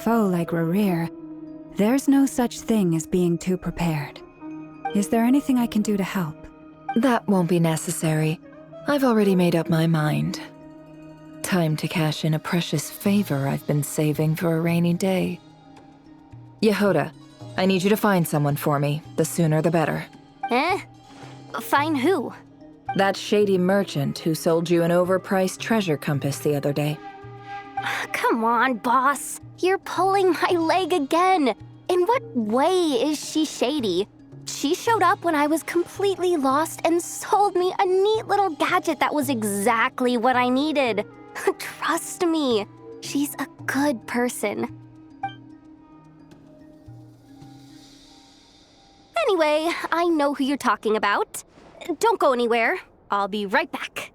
foe like Rerir, there's no such thing as being too prepared. Is there anything I can do to help? That won't be necessary. I've already made up my mind. Time to cash in a precious favor I've been saving for a rainy day. Yehoda, I need you to find someone for me. The sooner the better. Eh? Find who? That shady merchant who sold you an overpriced treasure compass the other day. Come on, boss. You're pulling my leg again. In what way is she shady? She showed up when I was completely lost and sold me a neat little gadget that was exactly what I needed. Trust me, she's a good person. Anyway, I know who you're talking about. Don't go anywhere. I'll be right back.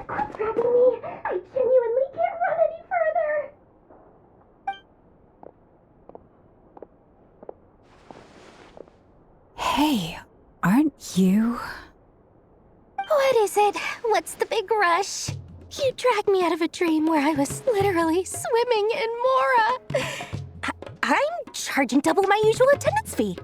Quit grabbing me. I genuinely can't run any further. Hey, aren't you? What is it? What's the big rush? You dragged me out of a dream where I was literally swimming in Mora. I'm charging double my usual attendance fee.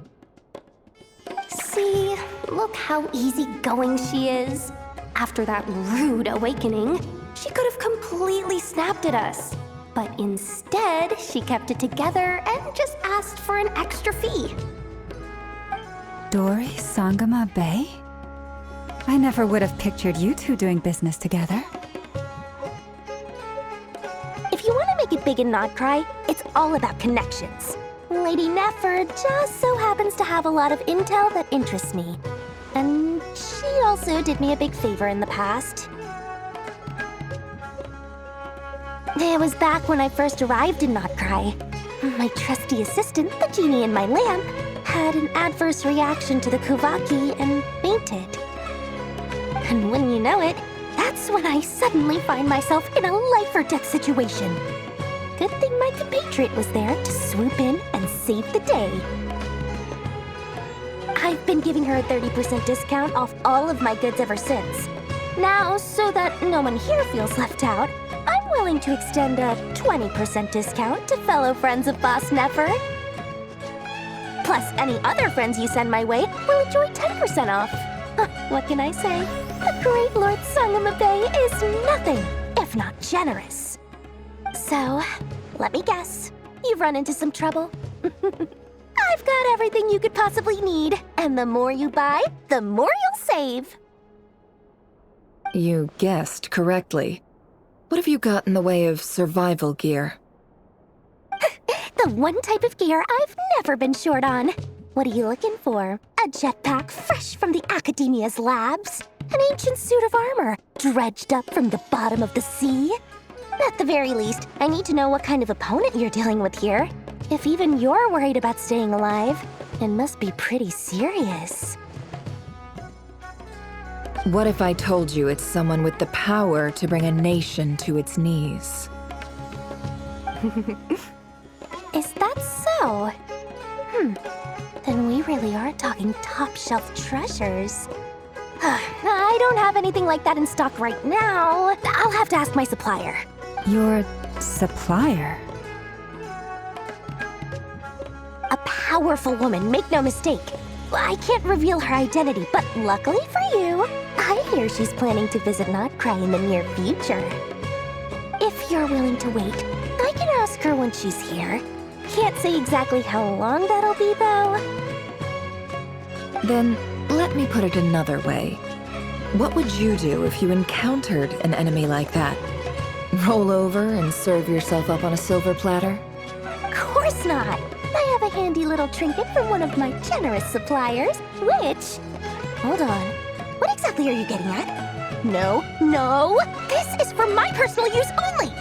See, look how easygoing she is. After that rude awakening, she could have completely snapped at us. But instead, she kept it together and just asked for an extra fee. Dori Sangama Bay? I never would have pictured you two doing business together. If you want to make it big and not cry, it's all about connections. Lady Nefer just so happens to have a lot of intel that interests me. And she also did me a big favor in the past. It was back when I first arrived in Notcry. My trusty assistant, the genie in my lamp, had an adverse reaction to the Kuvaki and fainted. And wouldn't you know it, that's when I suddenly find myself in a life-or-death situation. Good thing my compatriot was there to swoop in and save the day. I've been giving her a 30% discount off all of my goods ever since. Now, so that no one here feels left out, I'm willing to extend a 20% discount to fellow friends of Boss Nefer. Plus, any other friends you send my way will enjoy 10% off. What can I say? The great Lord Sangama Bay is nothing if not generous. So, let me guess. You've run into some trouble? I've got everything you could possibly need. And the more you buy, the more you'll save. You guessed correctly. What have you got in the way of survival gear? The one type of gear I've never been short on. What are you looking for? A jetpack fresh from the Academia's labs? An ancient suit of armor dredged up from the bottom of the sea? At the very least, I need to know what kind of opponent you're dealing with here. If even you're worried about staying alive, it must be pretty serious. What if I told you it's someone with the power to bring a nation to its knees? Is that so? Then we really are talking top-shelf treasures. I don't have anything like that in stock right now. I'll have to ask my supplier. Your supplier? A powerful woman, make no mistake. I can't reveal her identity, but luckily for you, I hear she's planning to visit Notcry in the near future. If you're willing to wait, I can ask her when she's here. Can't say exactly how long that'll be, though. Then, let me put it another way. What would you do if you encountered an enemy like that? Roll over and serve yourself up on a silver platter? Of course not. I have a handy little trinket from one of my generous suppliers, which... Hold on. What exactly are you getting at? No, this is for my personal use only!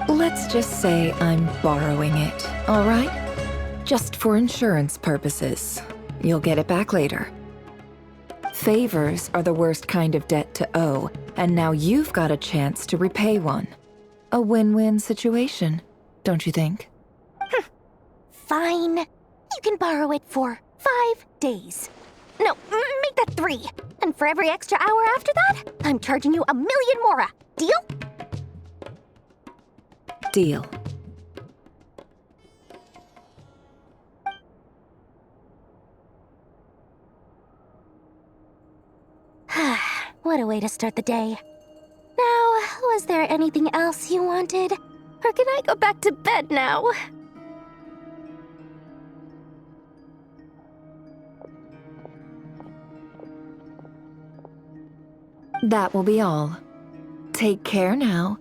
Let's just say I'm borrowing it, all right? Just for insurance purposes. You'll get it back later. Favors are the worst kind of debt to owe, and now you've got a chance to repay one. A win-win situation, don't you think? Fine. You can borrow it for 5 days. No, make that 3. And for every extra hour after that, I'm charging you 1,000,000 mora. Deal? Deal. What a way to start the day. Now, was there anything else you wanted? Or can I go back to bed now? That will be all. Take care now.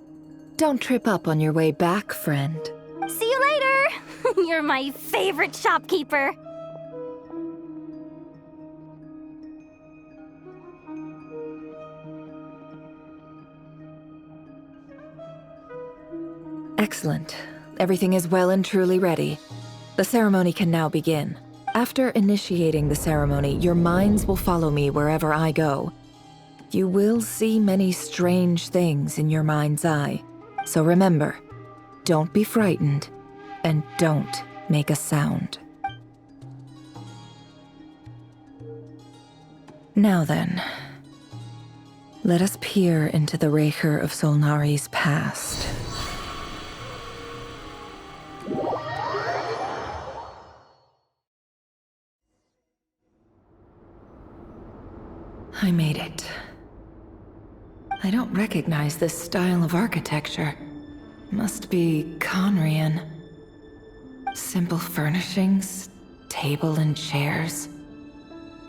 Don't trip up on your way back, friend. See you later! You're my favorite shopkeeper. Excellent. Everything is well and truly ready. The ceremony can now begin. After initiating the ceremony, your minds will follow me wherever I go. You will see many strange things in your mind's eye. So remember, don't be frightened, and don't make a sound. Now then, let us peer into the Raker of Solnari's past. I made it. I don't recognize this style of architecture. Must be Conrian. Simple furnishings, table and chairs.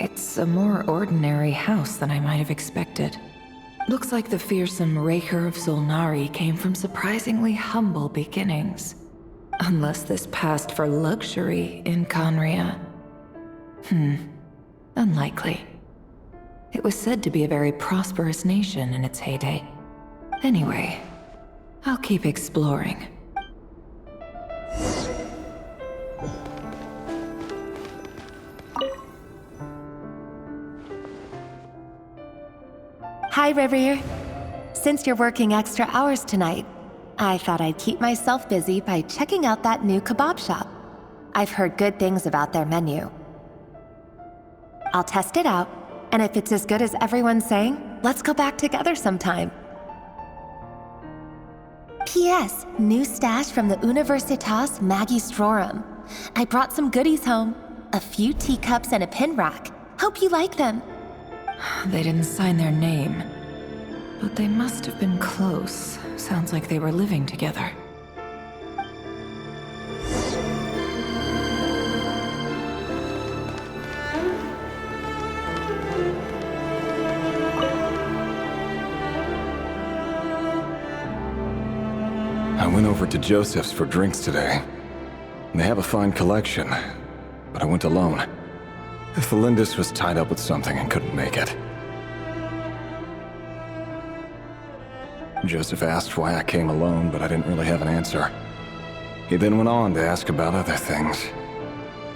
It's a more ordinary house than I might have expected. Looks like the fearsome Raker of Solnari came from surprisingly humble beginnings. Unless this passed for luxury in Conria. Unlikely. It was said to be a very prosperous nation in its heyday. Anyway, I'll keep exploring. Hi, Rivier. Since you're working extra hours tonight, I thought I'd keep myself busy by checking out that new kebab shop. I've heard good things about their menu. I'll test it out, and if it's as good as everyone's saying, let's go back together sometime. P.S. New stash from the Universitas Magistrorum. I brought some goodies home. A few teacups and a pin rack. Hope you like them. They didn't sign their name, but they must have been close. Sounds like they were living together. I went over to Joseph's for drinks today. They have a fine collection, but I went alone. Felindis was tied up with something and couldn't make it. Joseph asked why I came alone, but I didn't really have an answer. He then went on to ask about other things.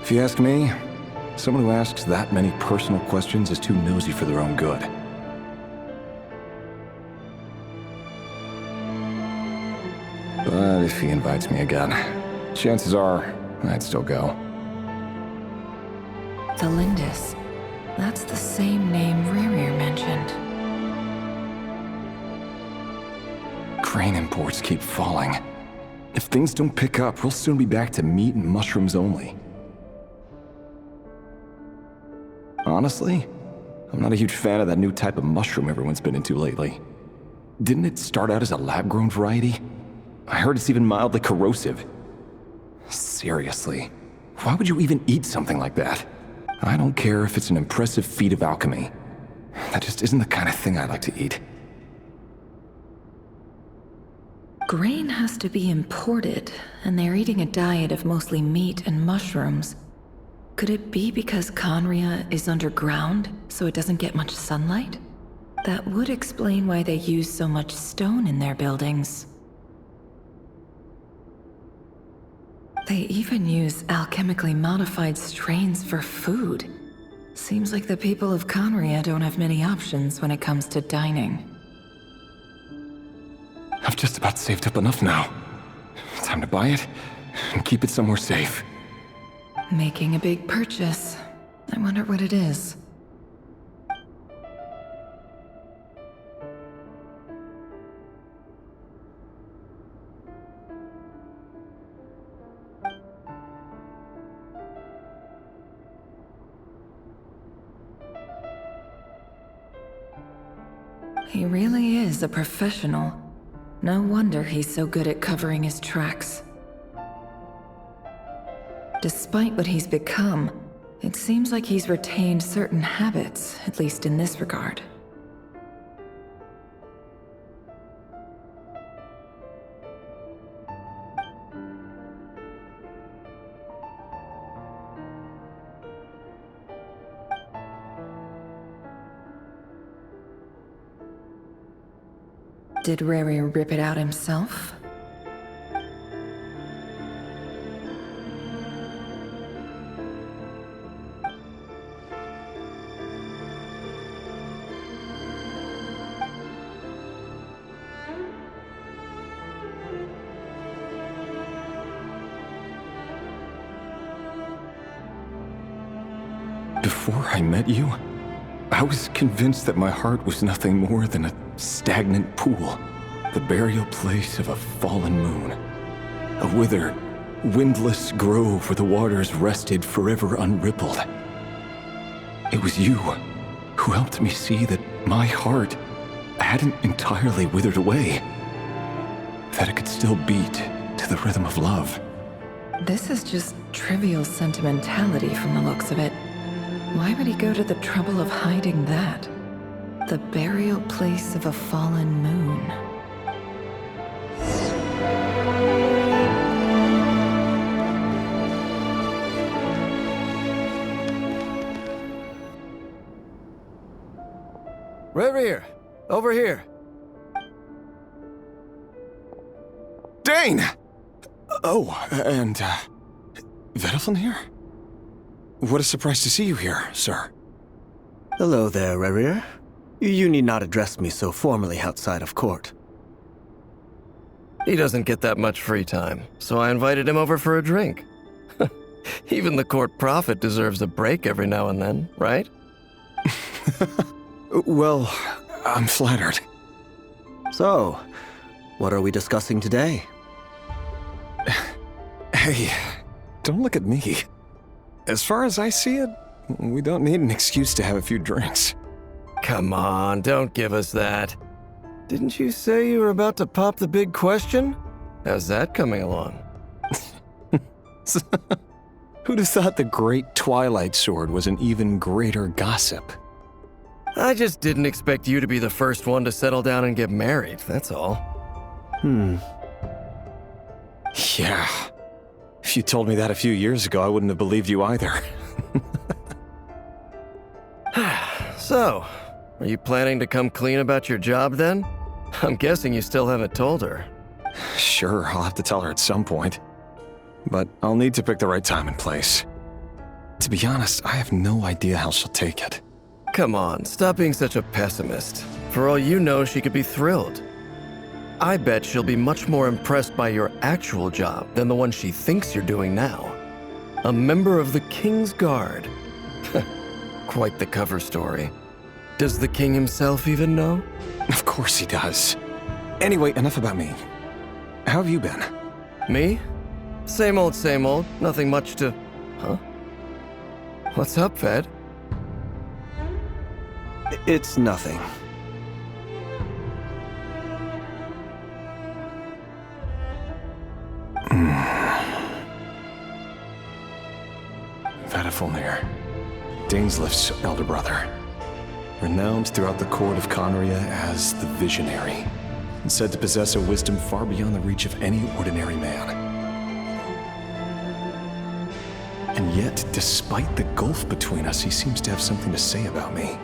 If you ask me, someone who asks that many personal questions is too nosy for their own good. But if he invites me again, chances are I'd still go. Felindis. That's the same name Rerir mentioned. Grain imports keep falling. If things don't pick up, we'll soon be back to meat and mushrooms only. Honestly, I'm not a huge fan of that new type of mushroom everyone's been into lately. Didn't it start out as a lab-grown variety? I heard it's even mildly corrosive. Seriously, why would you even eat something like that? I don't care if it's an impressive feat of alchemy. That just isn't the kind of thing I like to eat. Grain has to be imported, and they're eating a diet of mostly meat and mushrooms. Could it be because Conria is underground, so it doesn't get much sunlight? That would explain why they use so much stone in their buildings. They even use alchemically modified strains for food. Seems like the people of Conria don't have many options when it comes to dining. I've just about saved up enough now. Time to buy it and keep it somewhere safe. Making a big purchase. I wonder what it is. He really is a professional. No wonder he's so good at covering his tracks. Despite what he's become, it seems like he's retained certain habits, at least in this regard. Did Rary rip it out himself? Before I met you, I was convinced that my heart was nothing more than a stagnant pool, the burial place of a fallen moon, a withered, windless grove where the waters rested forever unrippled. It was you who helped me see that my heart hadn't entirely withered away, that it could still beat to the rhythm of love. This is just trivial sentimentality from the looks of it. Why would he go to the trouble of hiding that? The burial place of a fallen moon. Reverie, over here. Dane! Oh, and, Vedafin here? What a surprise to see you here, sir. Hello there, Reverie. You need not address me so formally outside of court. He doesn't get that much free time, so I invited him over for a drink. Even the court prophet deserves a break every now and then, right? Well, I'm flattered. So, what are we discussing today? Hey, don't look at me. As far as I see it, we don't need an excuse to have a few drinks. Come on, don't give us that. Didn't you say you were about to pop the big question? How's that coming along? Who'd have thought the great Twilight Sword was an even greater gossip? I just didn't expect you to be the first one to settle down and get married, that's all. Yeah. If you told me that a few years ago, I wouldn't have believed you either. So, are you planning to come clean about your job then? I'm guessing you still haven't told her. Sure, I'll have to tell her at some point. But I'll need to pick the right time and place. To be honest, I have no idea how she'll take it. Come on, stop being such a pessimist. For all you know, she could be thrilled. I bet she'll be much more impressed by your actual job than the one she thinks you're doing now. A member of the King's Guard. Quite the cover story. Does the king himself even know? Of course he does. Anyway, enough about me. How have you been? Me? Same old, nothing much to... Huh? What's up, Ved? It's nothing. Vedafilnir, Dainslift's elder brother. Renowned throughout the court of Conria as the Visionary, and said to possess a wisdom far beyond the reach of any ordinary man. And yet, despite the gulf between us, he seems to have something to say about me.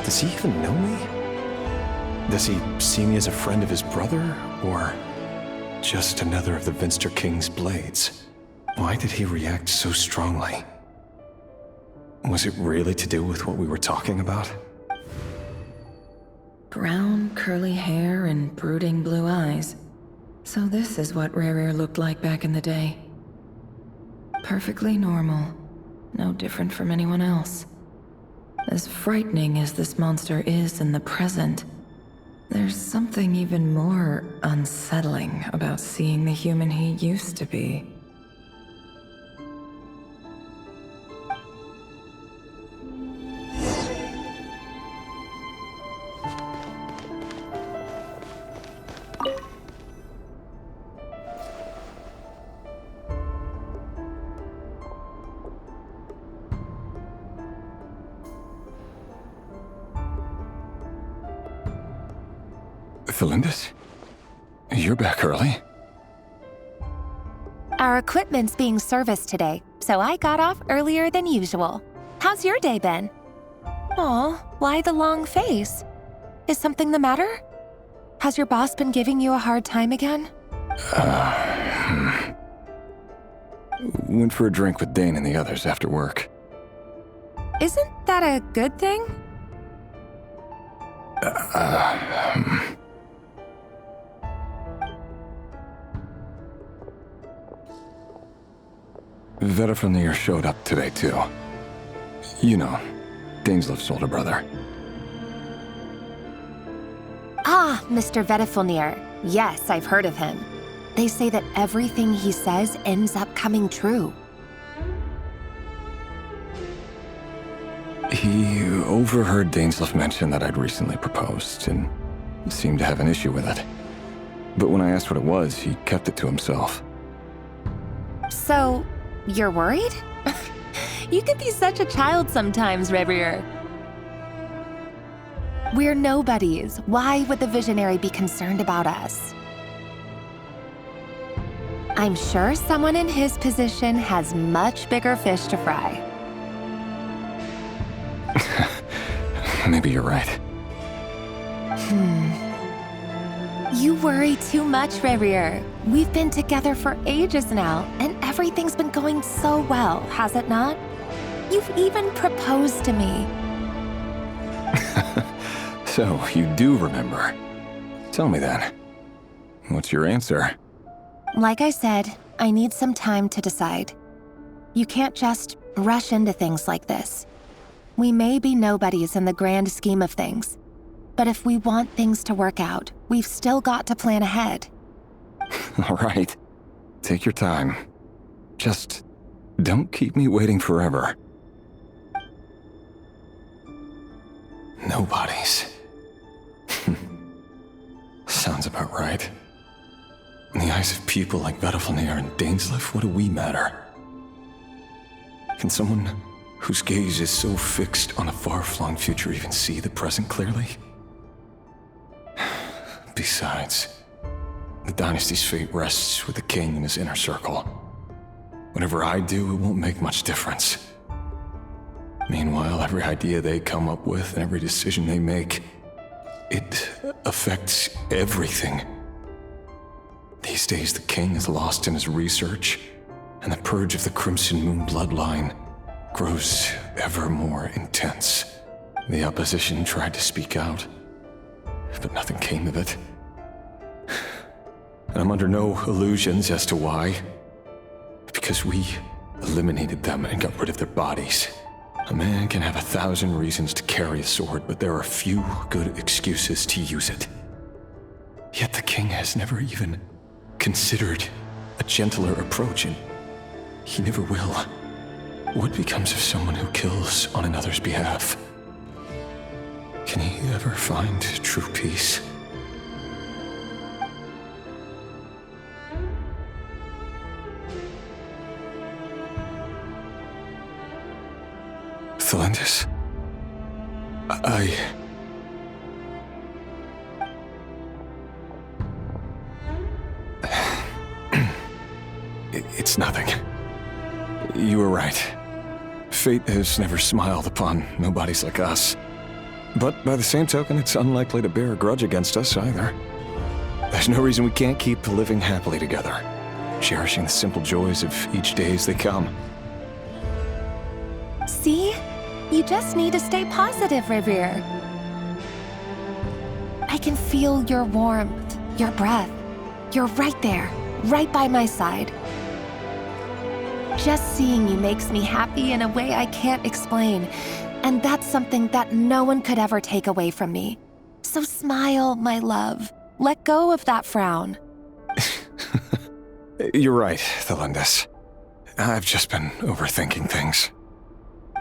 Does he even know me? Does he see me as a friend of his brother, or just another of the Vinster King's blades? Why did he react so strongly? Was it really to do with what we were talking about? Brown, curly hair and brooding blue eyes. So this is what Rare looked like back in the day. Perfectly normal. No different from anyone else. As frightening as this monster is in the present, there's something even more unsettling about seeing the human he used to be. Thelindis? You're back early? Our equipment's being serviced today, so I got off earlier than usual. How's your day been? Aw, why the long face? Is something the matter? Has your boss been giving you a hard time again? Went for a drink with Dane and the others after work. Isn't that a good thing? Vedifnir showed up today, too. You know, Daneslif's older brother. Ah, Mr. Vedifnir. Yes, I've heard of him. They say that everything he says ends up coming true. He overheard Daneslif mention that I'd recently proposed, and seemed to have an issue with it. But when I asked what it was, he kept it to himself. So, you're worried? You can be such a child sometimes, Revier. We're nobodies. Why would the Visionary be concerned about us? I'm sure someone in his position has much bigger fish to fry. Maybe you're right. You worry too much, Revier. We've been together for ages now, and everything's been going so well, has it not? You've even proposed to me. So, you do remember. Tell me then. What's your answer? Like I said, I need some time to decide. You can't just rush into things like this. We may be nobodies in the grand scheme of things, but if we want things to work out, we've still got to plan ahead. All right. Take your time. Just don't keep me waiting forever. Nobodies. Sounds about right. In the eyes of people like Vedifnir and Daneslif, what do we matter? Can someone whose gaze is so fixed on a far-flung future even see the present clearly? Besides, the dynasty's fate rests with the king and his inner circle. Whatever I do, it won't make much difference. Meanwhile, every idea they come up with and every decision they make, it affects everything. These days, the king is lost in his research, and the purge of the Crimson Moon bloodline grows ever more intense. The opposition tried to speak out, but nothing came of it. And I'm under no illusions as to why. Because we eliminated them and got rid of their bodies. A man can have 1,000 reasons to carry a sword, but there are few good excuses to use it. Yet the king has never even considered a gentler approach, and he never will. What becomes of someone who kills on another's behalf? Can he ever find true peace? Thelindis, It's nothing. You were right. Fate has never smiled upon nobodies like us. But by the same token, it's unlikely to bear a grudge against us either. There's no reason we can't keep living happily together, cherishing the simple joys of each day as they come. See? You just need to stay positive, Revier. I can feel your warmth, your breath. You're right there, right by my side. Just seeing you makes me happy in a way I can't explain, and that's something that no one could ever take away from me. So smile, my love. Let go of that frown. You're right, Thelindis. I've just been overthinking things.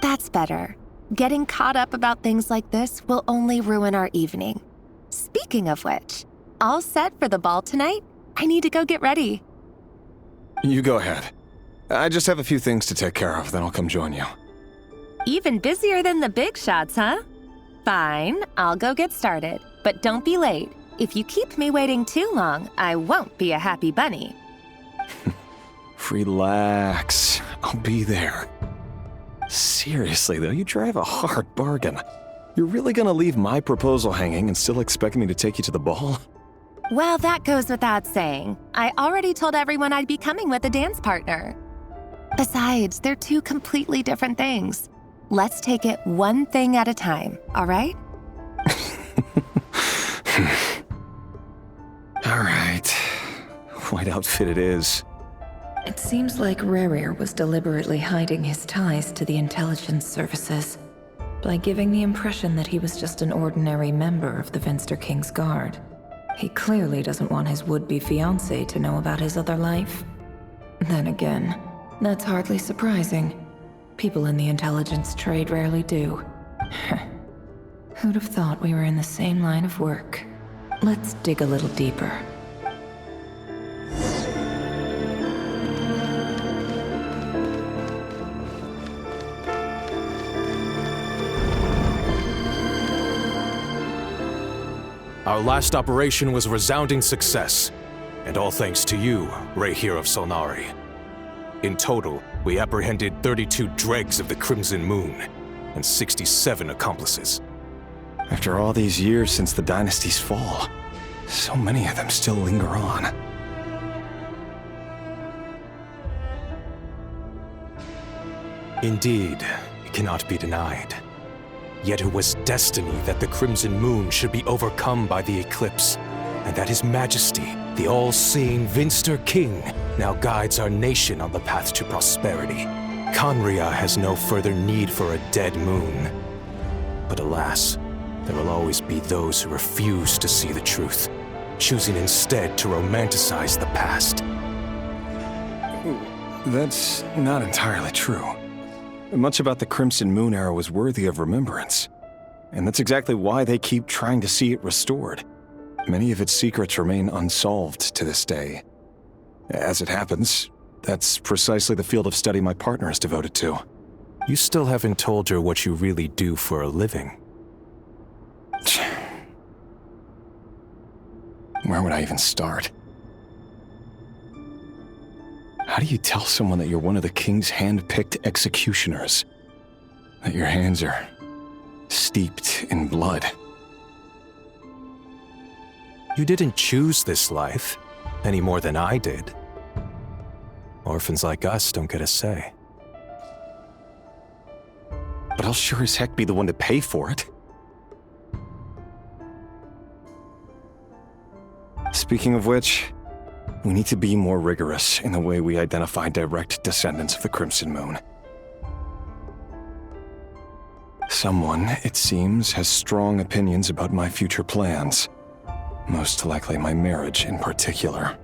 That's better. Getting caught up about things like this will only ruin our evening. Speaking of which, all set for the ball tonight? I need to go get ready. You go ahead. I just have a few things to take care of, then I'll come join you. Even busier than the big shots, huh? Fine, I'll go get started. But don't be late. If you keep me waiting too long, I won't be a happy bunny. Relax. I'll be there. Seriously, though, you drive a hard bargain. You're really gonna leave my proposal hanging and still expect me to take you to the ball? Well, that goes without saying. I already told everyone I'd be coming with a dance partner. Besides, they're two completely different things. Let's take it one thing at a time, all right? All right. White outfit it is. It seems like Rerir was deliberately hiding his ties to the intelligence services by giving the impression that he was just an ordinary member of the Venster King's Guard. He clearly doesn't want his would-be fiancée to know about his other life. Then again, that's hardly surprising. People in the intelligence trade rarely do. Who'd have thought we were in the same line of work? Let's dig a little deeper. Our last operation was a resounding success, and all thanks to you, Rayhir of Solnari. In total, we apprehended 32 dregs of the Crimson Moon, and 67 accomplices. After all these years since the dynasty's fall, so many of them still linger on. Indeed, it cannot be denied. Yet it was destiny that the Crimson Moon should be overcome by the eclipse, and that His Majesty, the all-seeing Venster King, now guides our nation on the path to prosperity. Conria has no further need for a dead moon. But alas, there will always be those who refuse to see the truth, choosing instead to romanticize the past. That's not entirely true. Much about the Crimson Moon era was worthy of remembrance, and that's exactly why they keep trying to see it restored. Many of its secrets remain unsolved to this day. As it happens, that's precisely the field of study my partner is devoted to. You still haven't told her what you really do for a living. Where would I even start? How do you tell someone that you're one of the king's hand-picked executioners? That your hands are steeped in blood? You didn't choose this life, any more than I did. Orphans like us don't get a say. But I'll sure as heck be the one to pay for it. Speaking of which, we need to be more rigorous in the way we identify direct descendants of the Crimson Moon. Someone, it seems, has strong opinions about my future plans. Most likely my marriage in particular.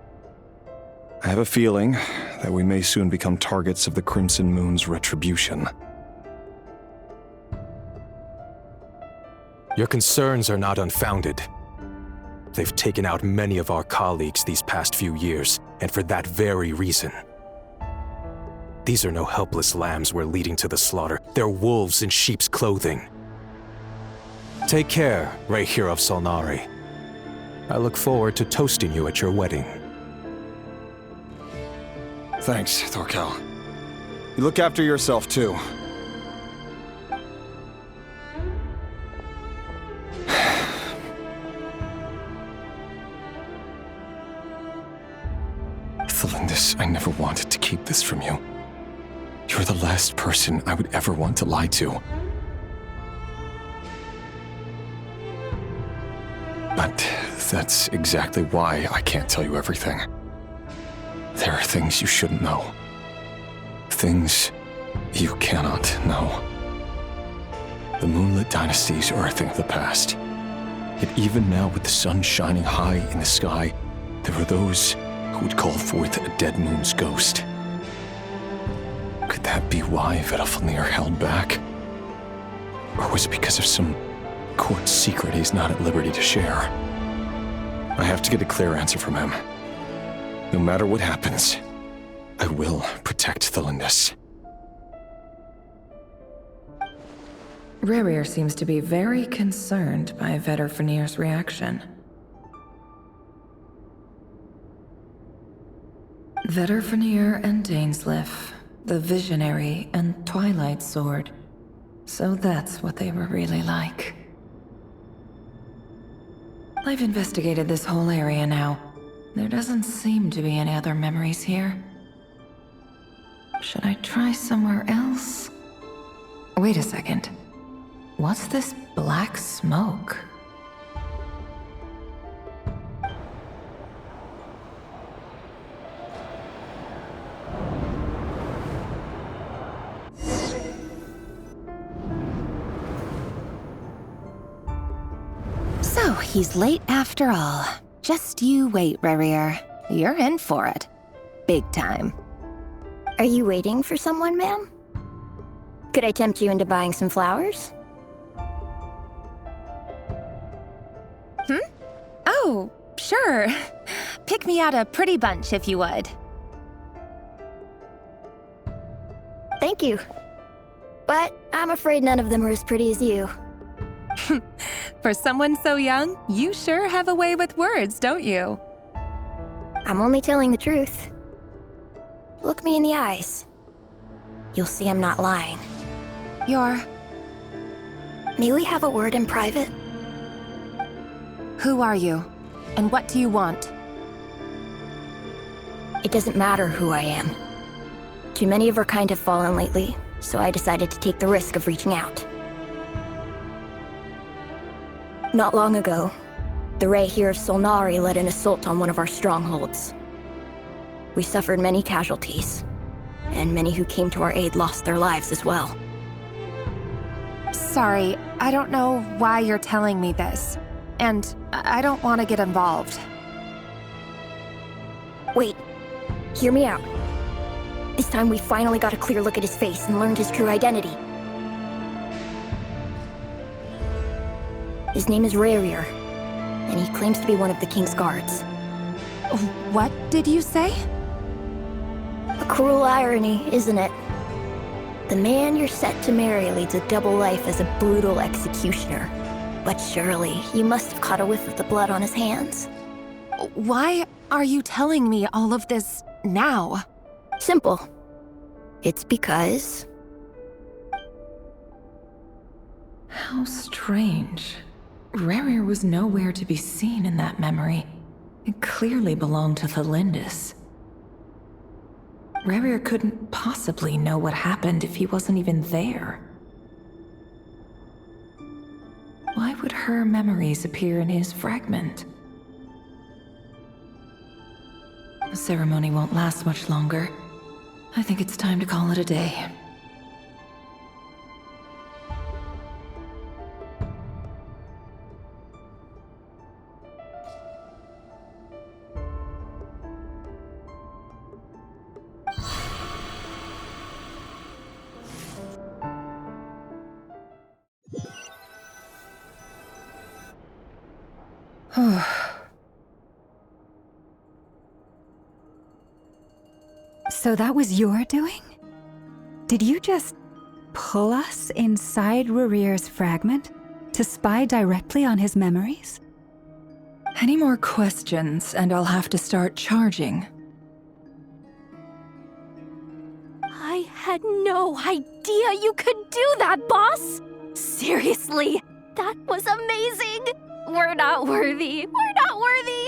I have a feeling that we may soon become targets of the Crimson Moon's retribution. Your concerns are not unfounded. They've taken out many of our colleagues these past few years, and for that very reason. These are no helpless lambs we're leading to the slaughter. They're wolves in sheep's clothing. Take care, Rayhir of Solnari. I look forward to toasting you at your wedding. Thanks, Thorkel. You look after yourself, too. Thelindis, I never wanted to keep this from you. You're the last person I would ever want to lie to. But that's exactly why I can't tell you everything. There are things you shouldn't know. Things you cannot know. The moonlit dynasties are a thing of the past. Yet even now, with the sun shining high in the sky, there are those who would call forth a dead moon's ghost. Could that be why Vedalfnir held back? Or was it because of some court secret he's not at liberty to share? I have to get a clear answer from him. No matter what happens, I will protect Thelindis. Rerir seems to be very concerned by Vedalfnir's reaction. Vedderfenir and Dainsleif, the Visionary and Twilight Sword. So that's what they were really like. I've investigated this whole area now. There doesn't seem to be any other memories here. Should I try somewhere else? Wait a second. What's this black smoke? So, he's late after all. Just you wait, Rarier. You're in for it. Big time. Are you waiting for someone, ma'am? Could I tempt you into buying some flowers? Oh, sure. Pick me out a pretty bunch if you would. Thank you. But I'm afraid none of them are as pretty as you. For someone so young, you sure have a way with words, don't you? I'm only telling the truth. Look me in the eyes. You'll see I'm not lying. May we have a word in private? Who are you? And what do you want? It doesn't matter who I am. Too many of her kind have fallen lately, so I decided to take the risk of reaching out. Not long ago, the Ray here of Solnari led an assault on one of our strongholds. We suffered many casualties, and many who came to our aid lost their lives as well. Sorry, I don't know why you're telling me this. And I don't want to get involved. Wait, hear me out. This time we finally got a clear look at his face and learned his true identity. His name is Rarier, and he claims to be one of the King's Guards. What did you say? A cruel irony, isn't it? The man you're set to marry leads a double life as a brutal executioner. But surely, you must have caught a whiff of the blood on his hands. Why are you telling me all of this now? Simple. It's because... How strange. Rarier was nowhere to be seen in that memory. It clearly belonged to the Lindis. Rarier couldn't possibly know what happened if he wasn't even there. Why would her memories appear in his fragment? The ceremony won't last much longer. I think it's time to call it a day. So that was your doing? Did you just pull us inside Rarier's fragment to spy directly on his memories? Any more questions, and I'll have to start charging. I had no idea you could do that, boss! Seriously, that was amazing! We're not worthy. We're not worthy!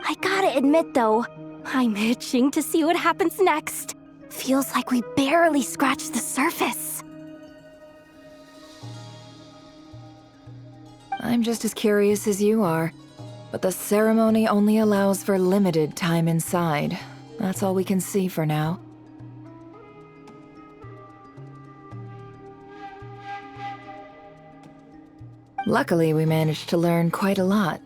I gotta admit, though, I'm itching to see what happens next. Feels like we barely scratched the surface. I'm just as curious as you are, but the ceremony only allows for limited time inside. That's all we can see for now. Luckily, we managed to learn quite a lot.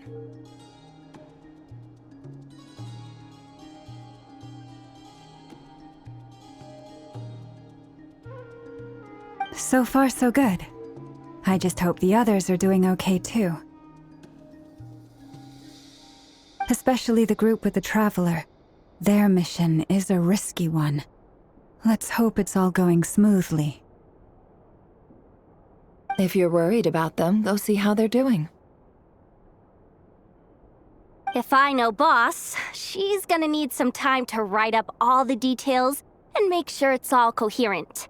So far, so good. I just hope the others are doing okay too. Especially the group with the Traveler. Their mission is a risky one. Let's hope it's all going smoothly. If you're worried about them, go see how they're doing. If I know Boss, she's gonna need some time to write up all the details and make sure it's all coherent.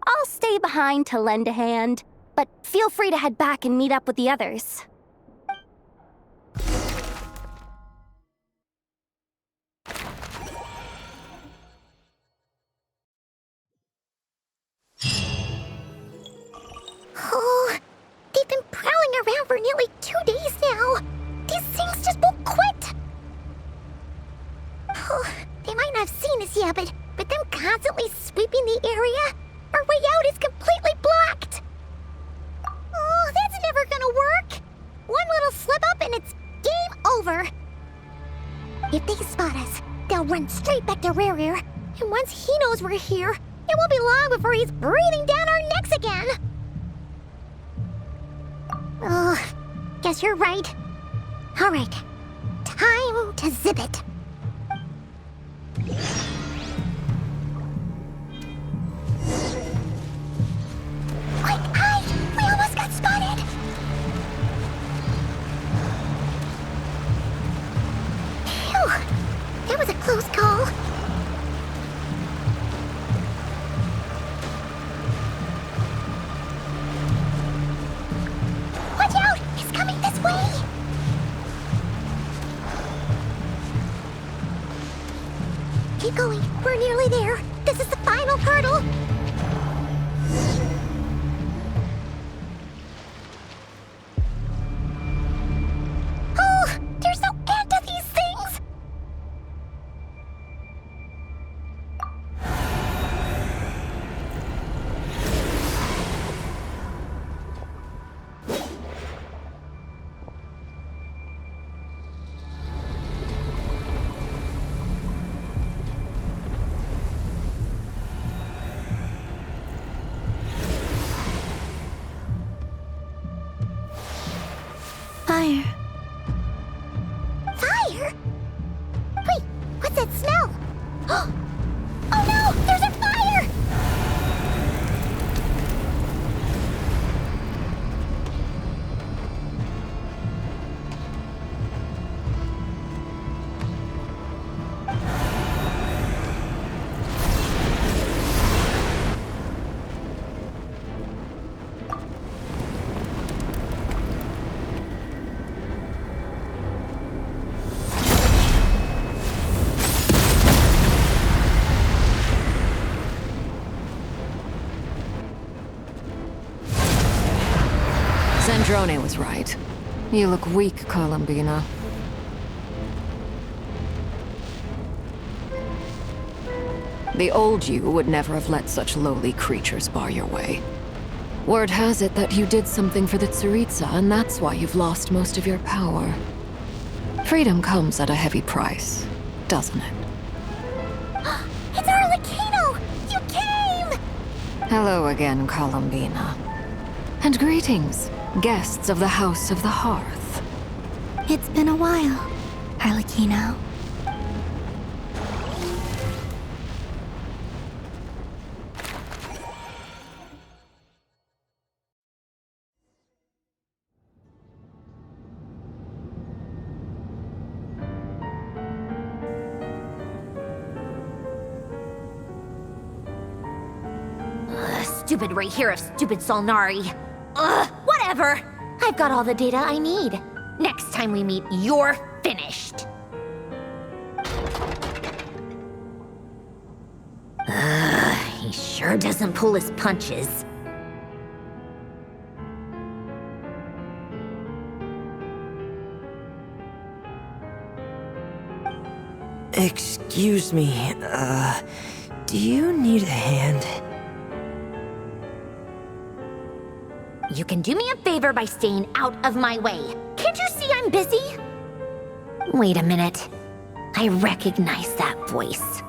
I'll stay behind to lend a hand, but feel free to head back and meet up with the others. Oh, they've been prowling around for nearly 2 days now. These things just won't quit. Oh, they might not have seen us yet, but them constantly sweeping the area, our way out is completely blocked. Oh, that's never gonna work. One little slip up and it's game over. If they spot us, they'll run straight back to Rare. And once he knows we're here, it won't be long before he's breathing down our necks again. Oh, guess you're right. All right, time to zip it. Quick, hide! We almost got spotted! Phew, that was a close call. Watch out! He's coming this way! Keep going. We're nearly there. This is the final hurdle. Oh, there's no end to these things. Fire. Fire? Wait, what's that smell? Oh no, there's a fire! Zandrone was right. You look weak, Columbina. The old you would never have let such lowly creatures bar your way. Word has it that you did something for the Tsaritsa, and that's why you've lost most of your power. Freedom comes at a heavy price, doesn't it? It's Arlecchino! You came! Hello again, Columbina. And greetings, guests of the House of the Hearth. It's been a while, Arlecchino. Stupid Rahira, stupid Solnari. Ugh, whatever. I've got all the data I need. Next time we meet, you're finished. He sure doesn't pull his punches. Excuse me, do you need a hand? You can do me a favor by staying out of my way. Can't you see I'm busy? Wait a minute. I recognize that voice.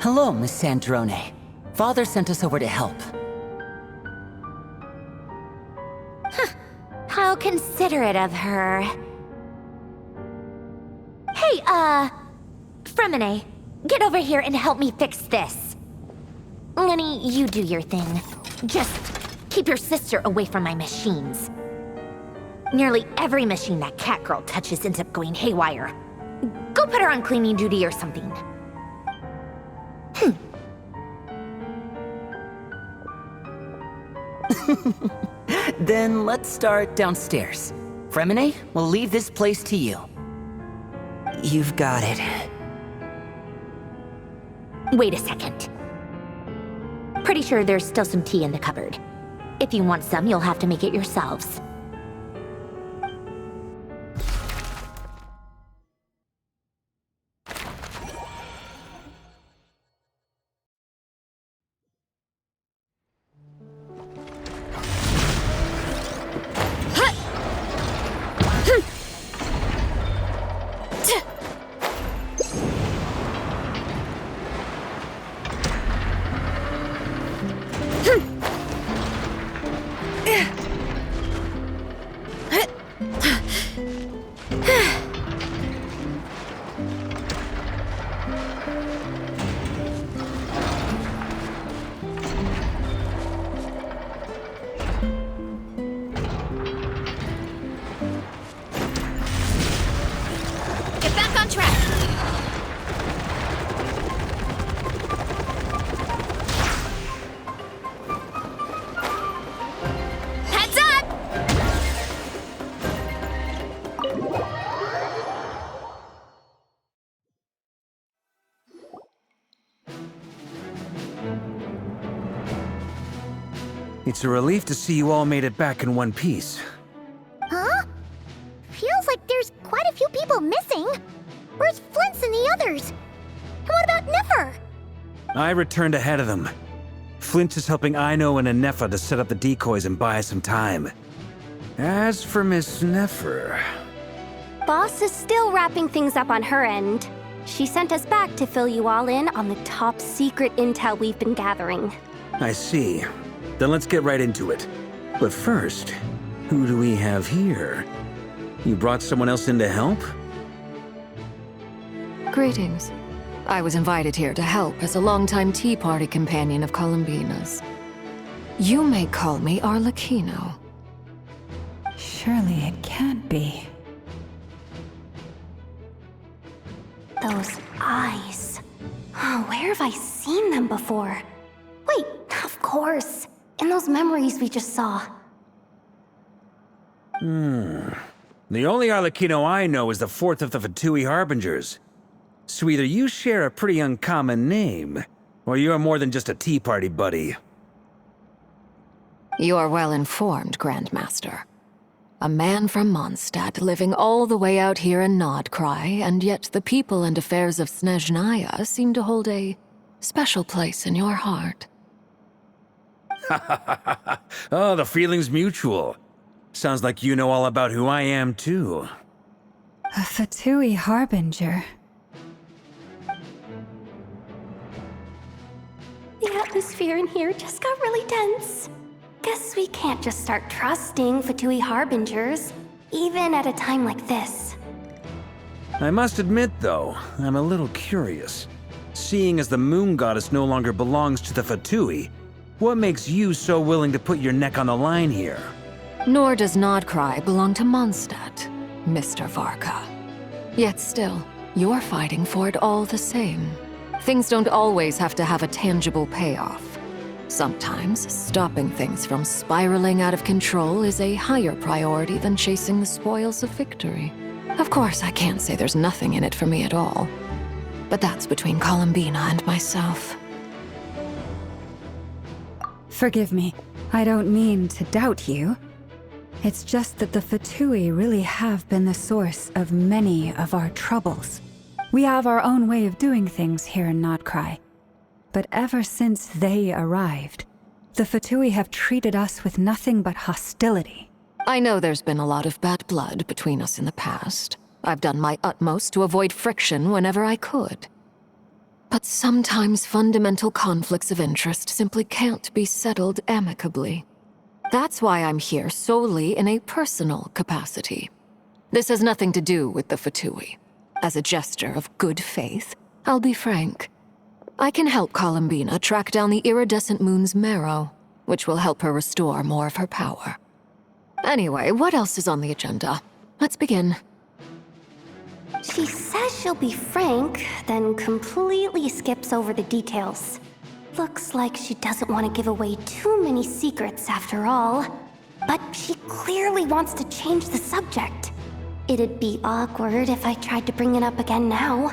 Hello, Miss Zandrone. Father sent us over to help. How considerate of her. Hey, Fremine, get over here and help me fix this. Lenny, you do your thing. Just keep your sister away from my machines. Nearly every machine that cat girl touches ends up going haywire. Go put her on cleaning duty or something. Then let's start downstairs. Fremine, we'll leave this place to you. You've got it. Wait a second. Pretty sure there's still some tea in the cupboard. If you want some, you'll have to make it yourselves. Get back on track! Heads up! It's a relief to see you all made it back in one piece. Huh? Feels like there's quite a few people missing. Where's Flint's and the others? And what about Niffer? I returned ahead of them. Flint is helping Aino and Anefa to set up the decoys and buy us some time. As for Miss Neffer... Boss is still wrapping things up on her end. She sent us back to fill you all in on the top secret intel we've been gathering. I see. Then let's get right into it. But first, who do we have here? You brought someone else in to help? Greetings. I was invited here to help as a longtime Tea Party companion of Columbina's. You may call me Arlecchino. Surely it can't be. Those eyes. Oh, where have I seen them before? Wait, of course. In those memories we just saw. The only Arlecchino I know is the fourth of the Fatui Harbingers. So either you share a pretty uncommon name, or you're more than just a Tea Party buddy. You are well informed, Grandmaster. A man from Mondstadt living all the way out here in Nodcry, and yet the people and affairs of Snezhnaya seem to hold a special place in your heart. Oh, the feeling's mutual. Sounds like you know all about who I am, too. A Fatui Harbinger. The atmosphere in here just got really tense. Guess we can't just start trusting Fatui Harbingers, even at a time like this. I must admit, though, I'm a little curious. Seeing as the Moon Goddess no longer belongs to the Fatui, what makes you so willing to put your neck on the line here? Nor does Nodcry belong to Mondstadt, Mr. Varka. Yet still, you're fighting for it all the same. Things don't always have to have a tangible payoff. Sometimes, stopping things from spiraling out of control is a higher priority than chasing the spoils of victory. Of course, I can't say there's nothing in it for me at all. But that's between Columbina and myself. Forgive me. I don't mean to doubt you. It's just that the Fatui really have been the source of many of our troubles. We have our own way of doing things here in Nodcry. But ever since they arrived, the Fatui have treated us with nothing but hostility. I know there's been a lot of bad blood between us in the past. I've done my utmost to avoid friction whenever I could. But sometimes fundamental conflicts of interest simply can't be settled amicably. That's why I'm here solely in a personal capacity. This has nothing to do with the Fatui. As a gesture of good faith, I'll be frank. I can help Columbina track down the iridescent moon's marrow, which will help her restore more of her power. Anyway, what else is on the agenda? Let's begin. She says she'll be frank, then completely skips over the details. Looks like she doesn't want to give away too many secrets after all. But she clearly wants to change the subject. It'd be awkward if I tried to bring it up again now.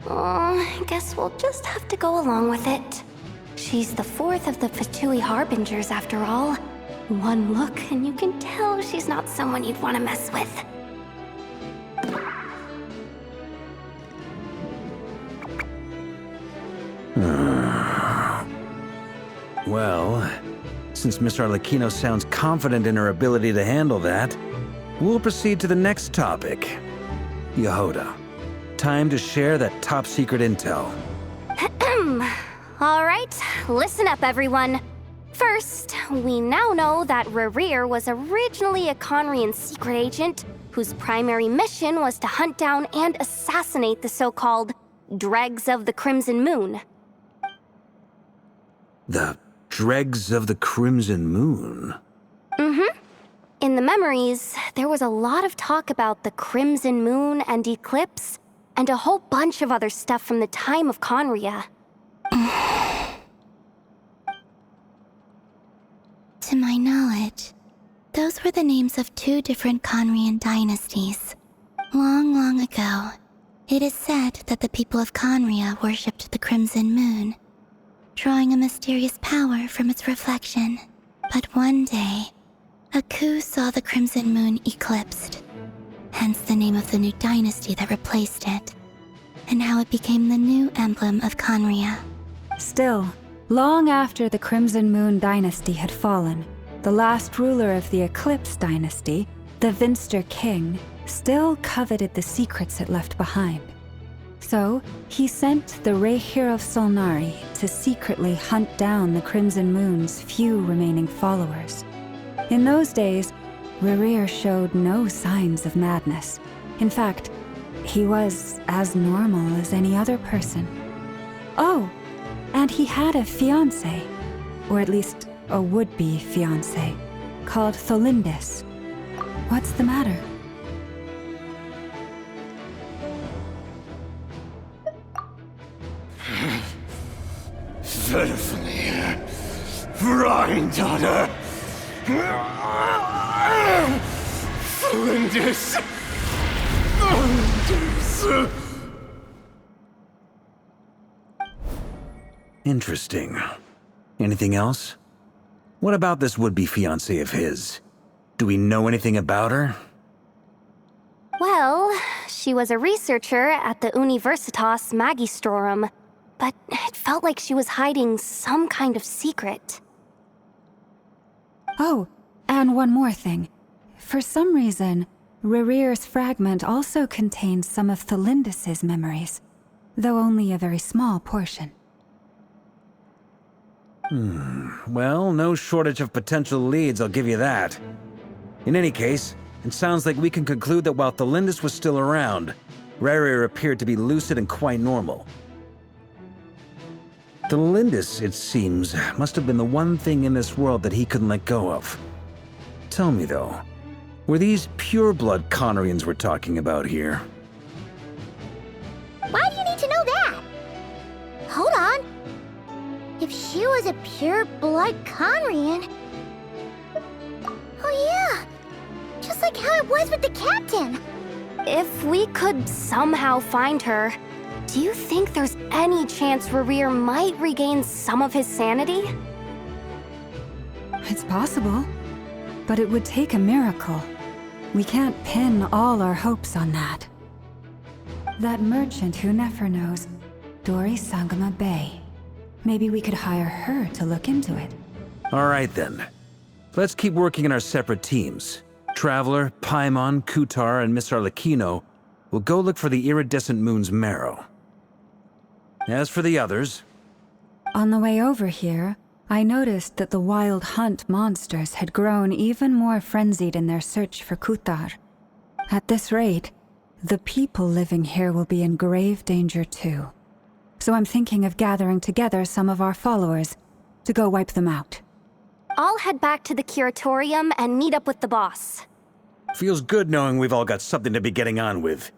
I guess we'll just have to go along with it. She's the fourth of the Fatui Harbingers after all. One look and you can tell she's not someone you'd want to mess with. Well, since Miss Arlecchino sounds confident in her ability to handle that, we'll proceed to the next topic. Yehoda, time to share that top-secret intel. All right, listen up, everyone. First, we now know that Rerir was originally a Conrian secret agent whose primary mission was to hunt down and assassinate the so-called Dregs of the Crimson Moon. The Dregs of the Crimson Moon? Mm-hmm. In the memories, there was a lot of talk about the Crimson Moon and Eclipse, and a whole bunch of other stuff from the time of Conria. To my knowledge, those were the names of two different Conrian dynasties. Long, long ago, it is said that the people of Conria worshipped the Crimson Moon, drawing a mysterious power from its reflection. But one day, a coup saw the Crimson Moon eclipsed, hence the name of the new dynasty that replaced it, and how it became the new emblem of Conria. Still, long after the Crimson Moon dynasty had fallen, the last ruler of the Eclipse dynasty, the Vinster King, still coveted the secrets it left behind. So, he sent the Rehir of Solnari to secretly hunt down the Crimson Moon's few remaining followers. In those days, Rerir showed no signs of madness. In fact, he was as normal as any other person. Oh, and he had a fiancé, or at least a would-be fiancé, called Tholindis. What's the matter? Verfnir, Rheindaughter, Tholindis, Interesting. Anything else? What about this would-be fiancé of his? Do we know anything about her? Well, she was a researcher at the Universitas Magistrorum, but it felt like she was hiding some kind of secret. Oh, and one more thing. For some reason, Rerir's fragment also contains some of Tholindis' memories, though only a very small portion. Well, no shortage of potential leads, I'll give you that. In any case, it sounds like we can conclude that while Tholindis was still around, Rerir appeared to be lucid and quite normal. Tholindis, it seems, must have been the one thing in this world that he couldn't let go of. Tell me, though, were these pure-blood Conrians we're talking about here? Why do you need to know that? Hold on. If she was a pure-blood Conrian... Oh yeah! Just like how it was with the captain! If we could somehow find her, do you think there's any chance Rerir might regain some of his sanity? It's possible, but it would take a miracle. We can't pin all our hopes on that. That merchant who never knows, Dori Sangama Bay. Maybe we could hire her to look into it. All right, then. Let's keep working in our separate teams. Traveler, Paimon, Kutar, and Miss Arlecchino will go look for the iridescent moon's marrow. As for the others... On the way over here, I noticed that the Wild Hunt monsters had grown even more frenzied in their search for Kutar. At this rate, the people living here will be in grave danger too. So I'm thinking of gathering together some of our followers to go wipe them out. I'll head back to the curatorium and meet up with the boss. Feels good knowing we've all got something to be getting on with.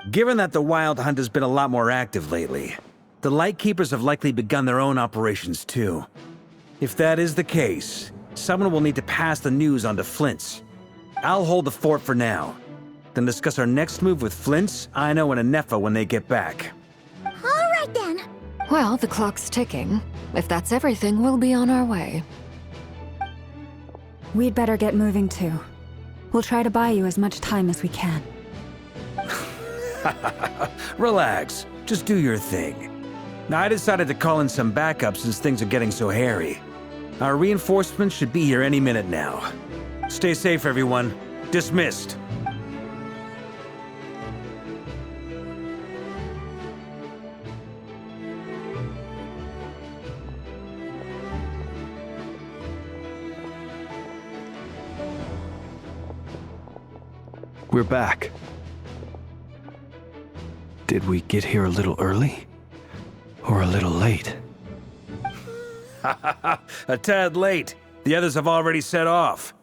Given that the Wild Hunt has been a lot more active lately, the Lightkeepers have likely begun their own operations too. If that is the case, someone will need to pass the news on to Flint's. I'll hold the fort for now, then discuss our next move with Flint's, Aino, and Anefa when they get back. All right then. Well, the clock's ticking. If that's everything, we'll be on our way. We'd better get moving too. We'll try to buy you as much time as we can. Relax. Just do your thing. Now, I decided to call in some backup since things are getting so hairy. Our reinforcements should be here any minute now. Stay safe, everyone. Dismissed. We're back. Did we get here a little early? Or a little late? A tad late. The others have already set off.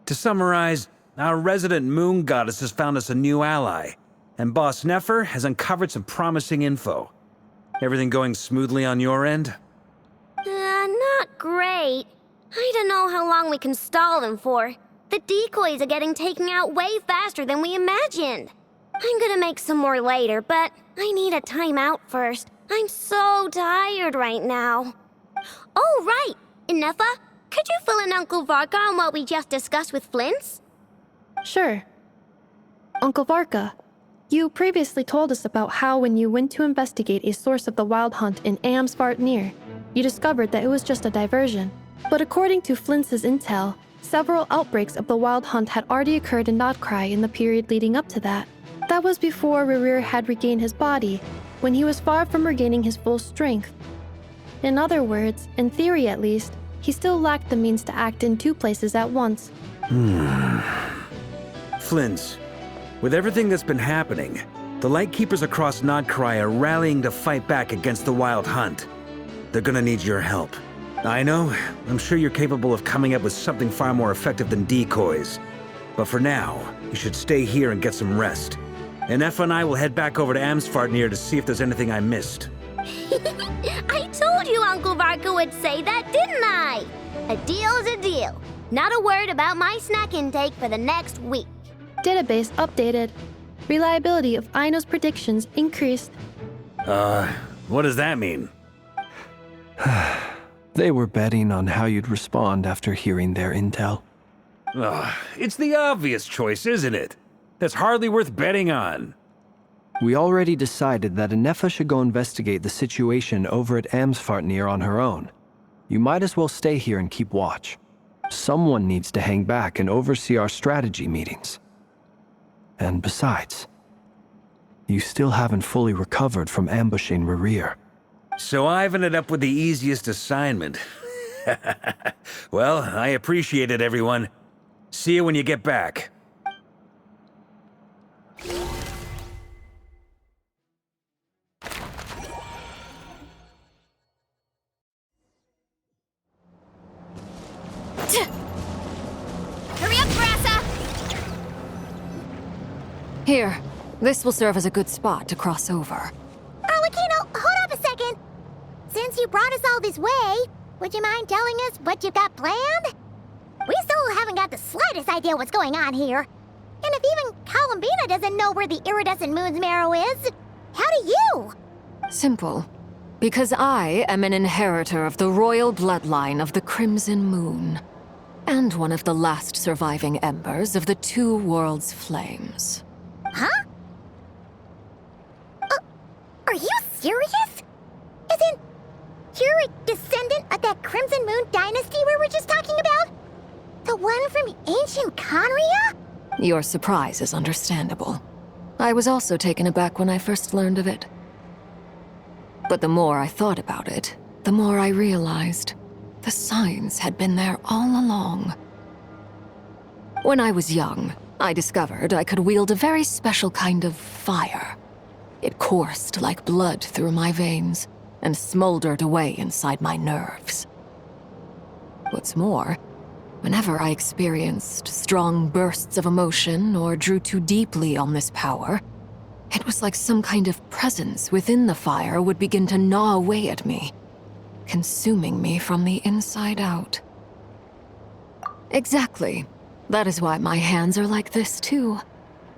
To summarize, our resident moon goddess has found us a new ally, and Boss Nefer has uncovered some promising info. Everything going smoothly on your end? Not great. I don't know how long we can stall them for. The decoys are getting taken out way faster than we imagined. I'm gonna make some more later, but I need a timeout first. I'm so tired right now. Oh, right! Inefa, could you fill in Uncle Varka on what we just discussed with Flint's? Sure. Uncle Varka, you previously told us about how when you went to investigate a source of the Wild Hunt in Amsvartnir, you discovered that it was just a diversion. But according to Flint's intel, several outbreaks of the Wild Hunt had already occurred in Notcry in the period leading up to that. That was before Rerir had regained his body, when he was far from regaining his full strength. In other words, in theory at least, he still lacked the means to act in two places at once. Flint's, with everything that's been happening, the Lightkeepers across Notcry are rallying to fight back against the Wild Hunt. They're gonna need your help. I know, I'm sure you're capable of coming up with something far more effective than decoys. But for now, you should stay here and get some rest. And Effa and I will head back over to Amsvartnir to see if there's anything I missed. I told you Uncle Varka would say that, didn't I? A deal's a deal. Not a word about my snack intake for the next week. Database updated. Reliability of Aino's predictions increased. What does that mean? They were betting on how you'd respond after hearing their intel. It's the obvious choice, isn't it? That's hardly worth betting on. We already decided that Anefa should go investigate the situation over at Amsvartnir on her own. You might as well stay here and keep watch. Someone needs to hang back and oversee our strategy meetings. And besides, you still haven't fully recovered from ambushing Rerir. So I've ended up with the easiest assignment. Well, I appreciate it, everyone. See you when you get back. Hurry up, Grassa! Here, this will serve as a good spot to cross over. Arlecchino, hold up a second. Since you brought us all this way, would you mind telling us what you've got planned? We still haven't got the slightest idea what's going on here. And if even Columbina doesn't know where the iridescent moon's marrow is, how do you? Simple. Because I am an inheritor of the royal bloodline of the Crimson Moon, and one of the last surviving embers of the Two Worlds' flames. Huh? Are you serious? Isn't you're a descendant of that Crimson Moon dynasty we were just talking about? The one from ancient Conria? Your surprise is understandable. I was also taken aback when I first learned of it. But the more I thought about it, the more I realized the signs had been there all along. When I was young, I discovered I could wield a very special kind of fire. It coursed like blood through my veins and smoldered away inside my nerves. What's more, Whenever I experienced strong bursts of emotion or drew too deeply on this power, it was like some kind of presence within the fire would begin to gnaw away at me, consuming me from the inside out. Exactly. That is why my hands are like this too.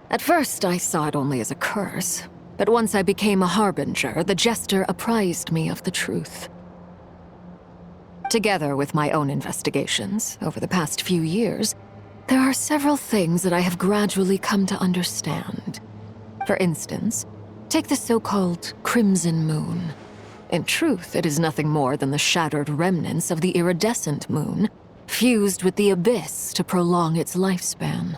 At first, I saw it only as a curse, but once I became a harbinger, the jester apprised me of the truth. Together with my own investigations over the past few years, there are several things that I have gradually come to understand. For instance, take the so-called Crimson Moon. In truth, it is nothing more than the shattered remnants of the iridescent moon, fused with the abyss to prolong its lifespan.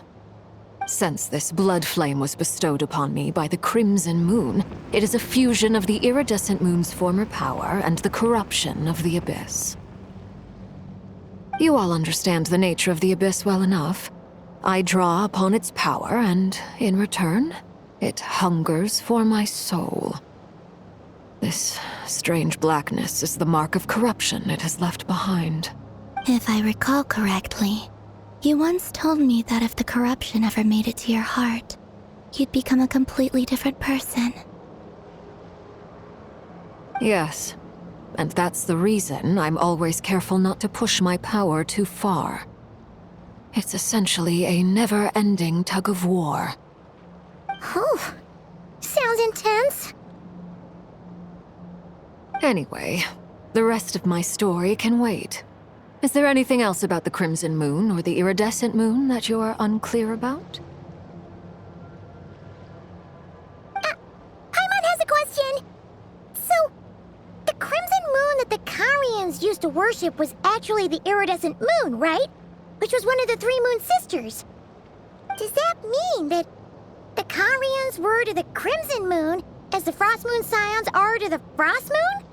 Since this blood flame was bestowed upon me by the Crimson Moon, it is a fusion of the iridescent moon's former power and the corruption of the abyss. You all understand the nature of the abyss well enough. I draw upon its power, and in return, it hungers for my soul. This strange blackness is the mark of corruption it has left behind. If I recall correctly, you once told me that if the corruption ever made it to your heart, you'd become a completely different person. Yes, and that's the reason I'm always careful not to push my power too far. It's essentially a never-ending tug of war. Oh, sounds intense. Anyway, the rest of my story can wait. Is there anything else about the Crimson Moon or the Iridescent Moon that you're unclear about? Paimon has a question. So, the Crimson Moon that the Karians used to worship was actually the Iridescent Moon, right? Which was one of the three Moon Sisters. Does that mean that the Karians were to the Crimson Moon as the Frost Moon Scions are to the Frost Moon?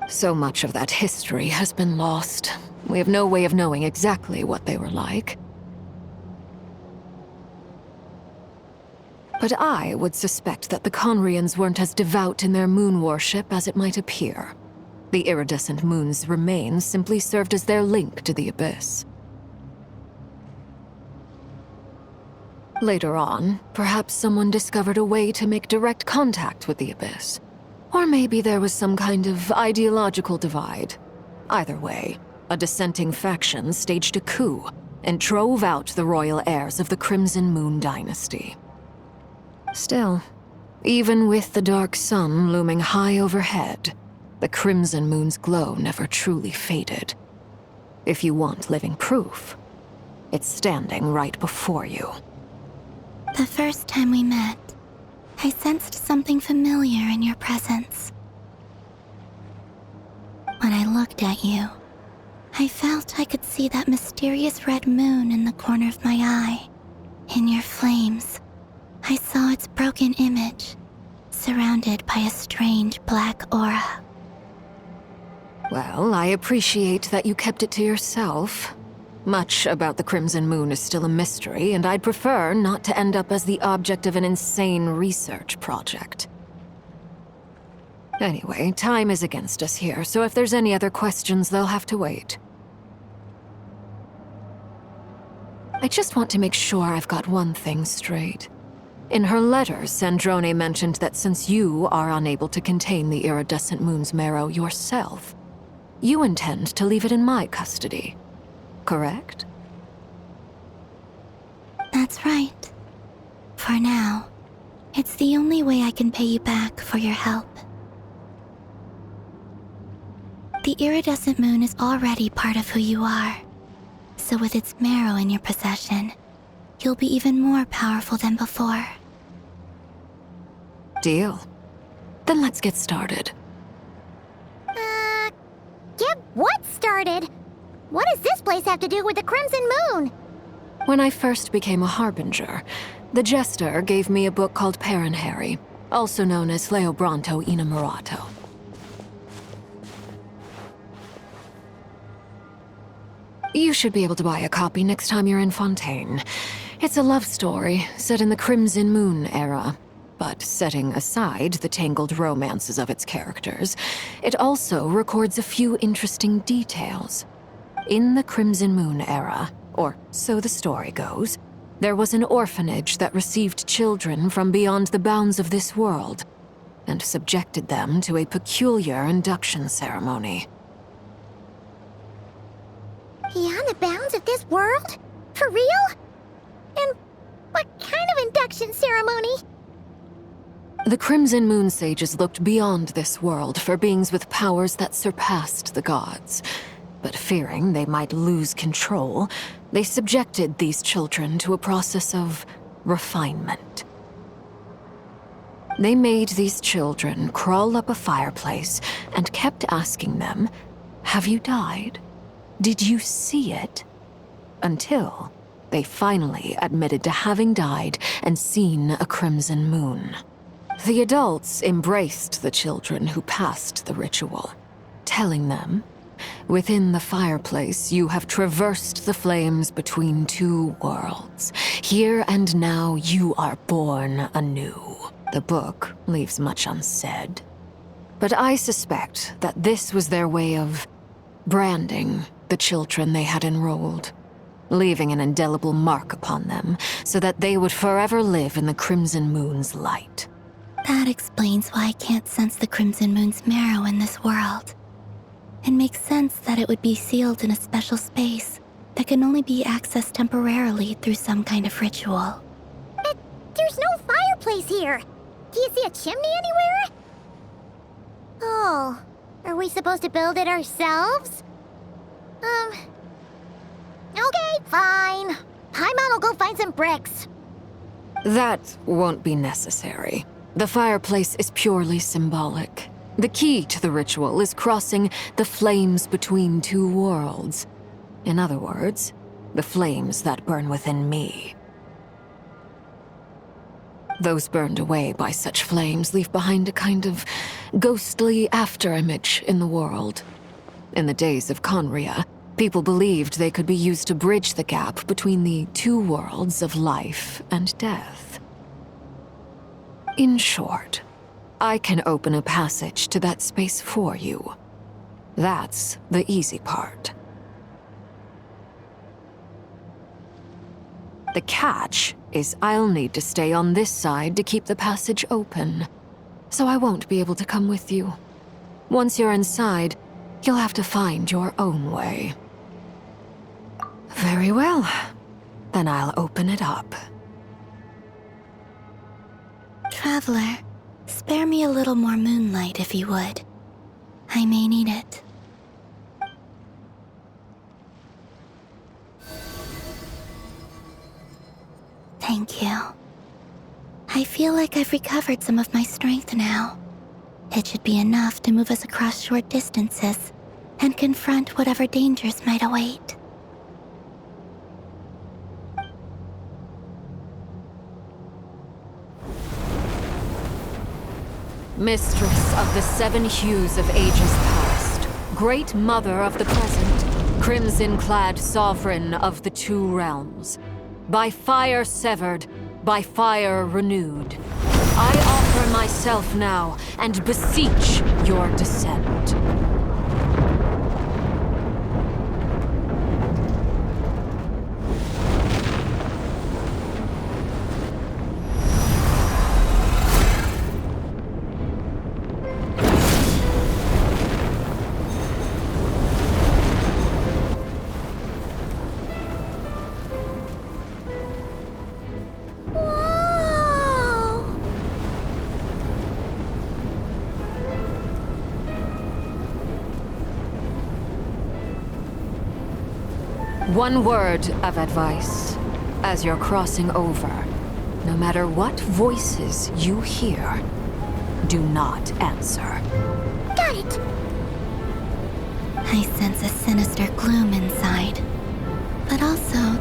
So much of that history has been lost. We have no way of knowing exactly what they were like. But I would suspect that the Conrians weren't as devout in their moon worship as it might appear. The iridescent moon's remains simply served as their link to the abyss. Later on, perhaps someone discovered a way to make direct contact with the abyss. Or maybe there was some kind of ideological divide. Either way, a dissenting faction staged a coup and drove out the royal heirs of the Crimson Moon dynasty. Still, even with the dark sun looming high overhead, the Crimson Moon's glow never truly faded. If you want living proof, it's standing right before you. The first time we met, I sensed something familiar in your presence. When I looked at you, I felt I could see that mysterious red moon in the corner of my eye. In your flames, I saw its broken image, surrounded by a strange black aura. Well, I appreciate that you kept it to yourself. Much about the Crimson Moon is still a mystery, and I'd prefer not to end up as the object of an insane research project. Anyway, time is against us here, so if there's any other questions, they'll have to wait. I just want to make sure I've got one thing straight. In her letter, Sandrone mentioned that since you are unable to contain the iridescent moon's marrow yourself, you intend to leave it in my custody. Correct? That's right. For now, it's the only way I can pay you back for your help. The iridescent moon is already part of who you are, so with its marrow in your possession, you'll be even more powerful than before. Deal. Then let's get started. Get what started? What does this place have to do with the Crimson Moon? When I first became a harbinger, the jester gave me a book called Paranhari, also known as Leobranto Inamorato. You should be able to buy a copy next time you're in Fontaine. It's a love story set in the Crimson Moon era, But setting aside the tangled romances of its characters, it also records a few interesting details. In the Crimson Moon era, or so the story goes, there was an orphanage that received children from beyond the bounds of this world, and subjected them to a peculiar induction ceremony. Beyond the bounds of this world? For real? And what kind of induction ceremony? The Crimson Moon sages looked beyond this world for beings with powers that surpassed the gods. But fearing they might lose control, they subjected these children to a process of refinement. They made these children crawl up a fireplace and kept asking them, "Have you died? Did you see it?" Until they finally admitted to having died and seen a crimson moon. The adults embraced the children who passed the ritual, telling them, "Within the fireplace, you have traversed the flames between two worlds. Here and now, you are born anew." The book leaves much unsaid, but I suspect that this was their way of branding the children they had enrolled, leaving an indelible mark upon them so that they would forever live in the Crimson Moon's light. That explains why I can't sense the Crimson Moon's marrow in this world. It makes sense that it would be sealed in a special space that can only be accessed temporarily through some kind of ritual. But there's no fireplace here! Do you see a chimney anywhere? Oh, are we supposed to build it ourselves? Okay, fine. Paimon will go find some bricks. That won't be necessary. The fireplace is purely symbolic. The key to the ritual is crossing the flames between two worlds. In other words, the flames that burn within me. Those burned away by such flames leave behind a kind of ghostly afterimage in the world. In the days of Conria, people believed they could be used to bridge the gap between the two worlds of life and death. In short, I can open a passage to that space for you. That's the easy part. The catch is I'll need to stay on this side to keep the passage open, so I won't be able to come with you. Once you're inside, you'll have to find your own way. Very well. Then I'll open it up. Traveler, spare me a little more moonlight if you would. I may need it. Thank you. I feel like I've recovered some of my strength now. It should be enough to move us across short distances and confront whatever dangers might await. Mistress of the seven hues of ages past, great mother of the present, crimson-clad sovereign of the two realms, by fire severed, by fire renewed, I offer myself now and beseech your descent. One word of advice. As you're crossing over, no matter what voices you hear, do not answer. Got it! I sense a sinister gloom inside, but also